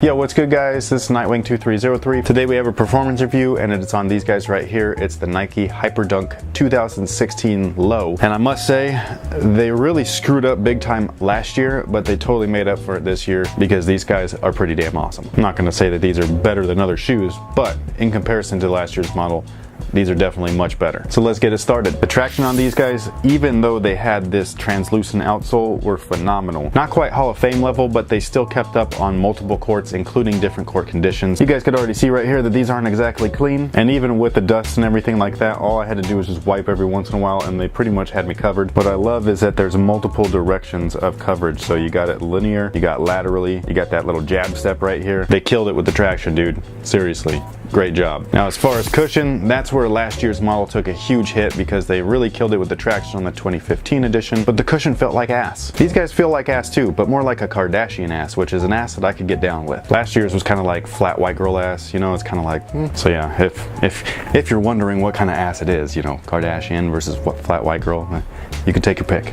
Yo, what's good guys? This is Nightwing2303. Today we have a performance review and it's on these guys right here. It's the Nike Hyperdunk 2016 Low. And I must say, they really screwed up big time last year, but they totally made up for it this year because these guys are pretty damn awesome. I'm not gonna say that these are better than other shoes, but in comparison to last year's model, these are definitely much better. So let's get it started. The traction on these guys, even though they had this translucent outsole, were phenomenal. Not quite Hall of Fame level, but they still kept up on multiple courts, including different court conditions. You guys could already see right here that these aren't exactly clean. And even with the dust and everything like that, all I had to do was just wipe every once in a while and they pretty much had me covered. What I love is that there's multiple directions of coverage. So you got it linear, you got laterally, you got that little jab step right here. They killed it with the traction, dude. Seriously. Great job. Now as far as cushion, that's where last year's model took a huge hit because they really killed it with the traction on the 2015 edition, but the cushion felt like ass. These guys feel like ass too, but more like a Kardashian ass, which is an ass that I could get down with. Last year's was kind of like flat white girl ass, you know, it's kind of like, So yeah, if you're wondering what kind of ass it is, you know, Kardashian versus what flat white girl, you can take your pick.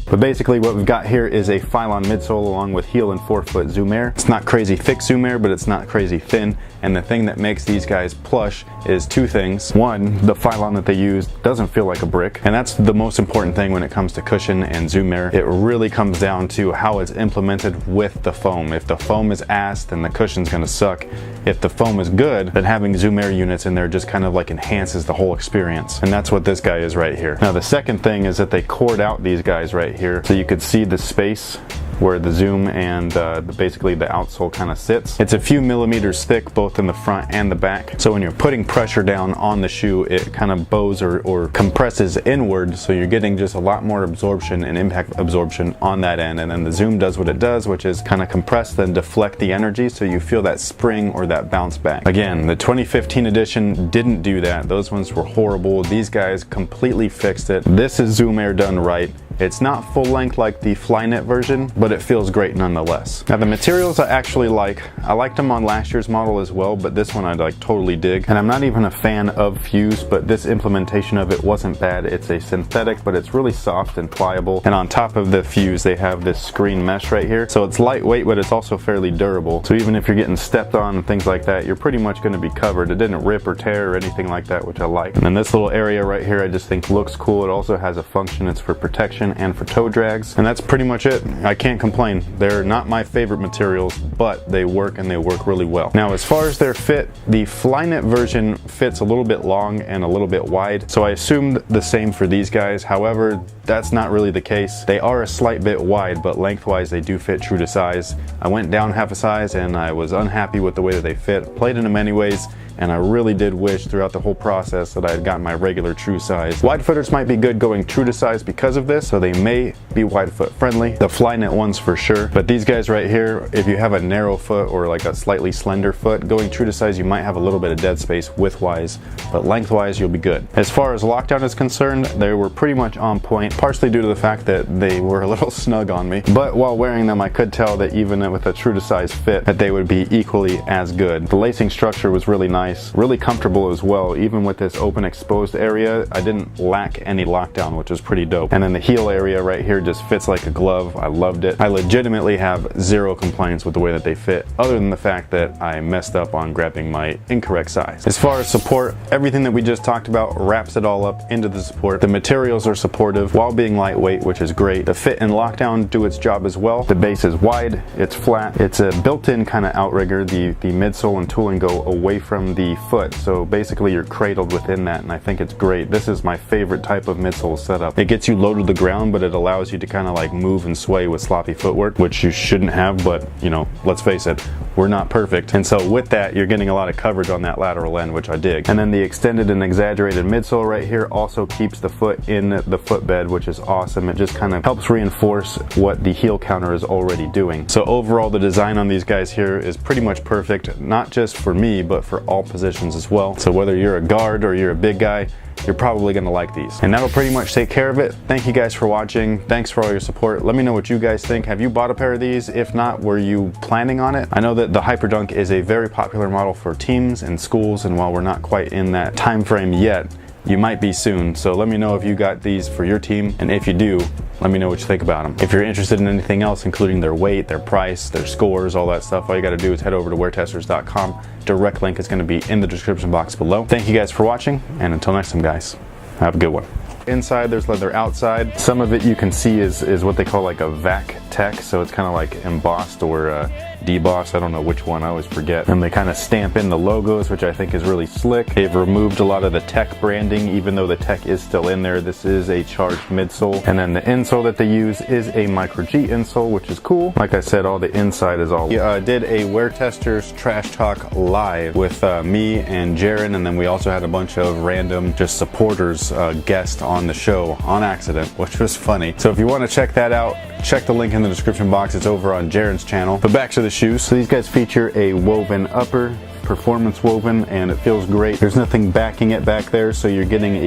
But basically what we've got here is a Phylon midsole along with heel and forefoot Zoom Air. It's not crazy thick Zoom Air, but it's not crazy thin. And the thing that makes these guys plush is two things. One, the Phylon that they use doesn't feel like a brick. And that's the most important thing when it comes to cushion and Zoom Air. It really comes down to how it's implemented with the foam. If the foam is ass, then the cushion's gonna suck. If the foam is good, then having Zoom Air units in there just kind of like enhances the whole experience. And that's what this guy is right here. Now the second thing is that they cored out these guys right here, so you could see the space where the Zoom and basically the outsole kind of sits. It's a few millimeters thick both in the front and the back, so when you're putting pressure down on the shoe, it kind of bows or compresses inward, so you're getting just a lot more absorption and impact absorption on that end. And then the Zoom does what it does, which is kind of compress then deflect the energy, so you feel that spring or that bounce back. Again, the 2015 edition didn't do that. Those ones were horrible. These guys completely fixed it. This is Zoom Air done right. It's not full length like the Flyknit version, but it feels great nonetheless. Now the materials I actually like. I liked them on last year's model as well, but this one I like totally dig. And I'm not even a fan of fuse, but this implementation of it wasn't bad. It's a synthetic, but it's really soft and pliable. And on top of the fuse, they have this screen mesh right here. So it's lightweight, but it's also fairly durable. So even if you're getting stepped on and things like that, you're pretty much gonna be covered. It didn't rip or tear or anything like that, which I like. And then this little area right here, I just think looks cool. It also has a function. It's for protection and for toe drags, and that's pretty much it. I can't complain. They're not my favorite materials, but they work and they work really well. Now as far as their fit, the Flyknit version fits a little bit long and a little bit wide, so I assumed the same for these guys. However, that's not really the case. They are a slight bit wide, but lengthwise they do fit true to size. I went down half a size and I was unhappy with the way that they fit. Played in them anyways, and I really did wish throughout the whole process that I had gotten my regular true size. Wide footers might be good going true to size because of this, so they may be wide foot friendly. The Flyknit ones for sure, but these guys right here, if you have a narrow foot or like a slightly slender foot, going true to size you might have a little bit of dead space width-wise, but lengthwise you'll be good. As far as lockdown is concerned, they were pretty much on point, partially due to the fact that they were a little snug on me, but while wearing them I could tell that even with a true to size fit that they would be equally as good. The lacing structure was really nice. Really comfortable as well. Even with this open exposed area, I didn't lack any lockdown, which is pretty dope. And then the heel area right here just fits like a glove. I loved it. I legitimately have zero complaints with the way that they fit, other than the fact that I messed up on grabbing my incorrect size. As far as support, everything that we just talked about wraps it all up into the support. The materials are supportive while being lightweight, which is great. The fit and lockdown do its job as well. The base is wide, it's flat, it's a built-in kind of outrigger. The midsole and tooling go away from the foot, so basically you're cradled within that, and I think it's great. This is my favorite type of midsole setup. It gets you low to the ground, but it allows you to kind of like move and sway with sloppy footwork, which you shouldn't have, but you know, let's face it, we're not perfect. And so with that, you're getting a lot of coverage on that lateral end, which I dig. And then the extended and exaggerated midsole right here also keeps the foot in the footbed, which is awesome. It just kind of helps reinforce what the heel counter is already doing. So overall, the design on these guys here is pretty much perfect, not just for me, but for all positions as well. So whether you're a guard or you're a big guy, you're probably gonna like these. And that'll pretty much take care of it. Thank you guys for watching. Thanks for all your support. Let me know what you guys think. Have you bought a pair of these? If not, were you planning on it? I know that the Hyperdunk is a very popular model for teams and schools, and while we're not quite in that time frame yet, you might be soon. So let me know if you got these for your team, and if you do, let me know what you think about them. If you're interested in anything else, including their weight, their price, their scores, all that stuff, all you gotta do is head over to weartesters.com. Direct link is gonna be in the description box below. Thank you guys for watching, and until next time, guys, have a good one. Inside there's leather outside. Some of it you can see is what they call like a vac tech, so it's kind of like embossed or debossed, I don't know which one, I always forget. And they kind of stamp in the logos, which I think is really slick. They've removed a lot of the tech branding, even though the tech is still in there. This is a charged midsole. And then the insole that they use is a Micro G insole, which is cool. Like I said, all the inside is all. We did a Wear Testers Trash Talk live with me and Jaron, and then we also had a bunch of random just supporters guest on the show on accident, which was funny. So if you want to check that out, check the link in the description box. It's over on Jaron's channel. But back to the shoes. So these guys feature a woven upper, performance woven, and it feels great. There's nothing backing it back there, so you're getting a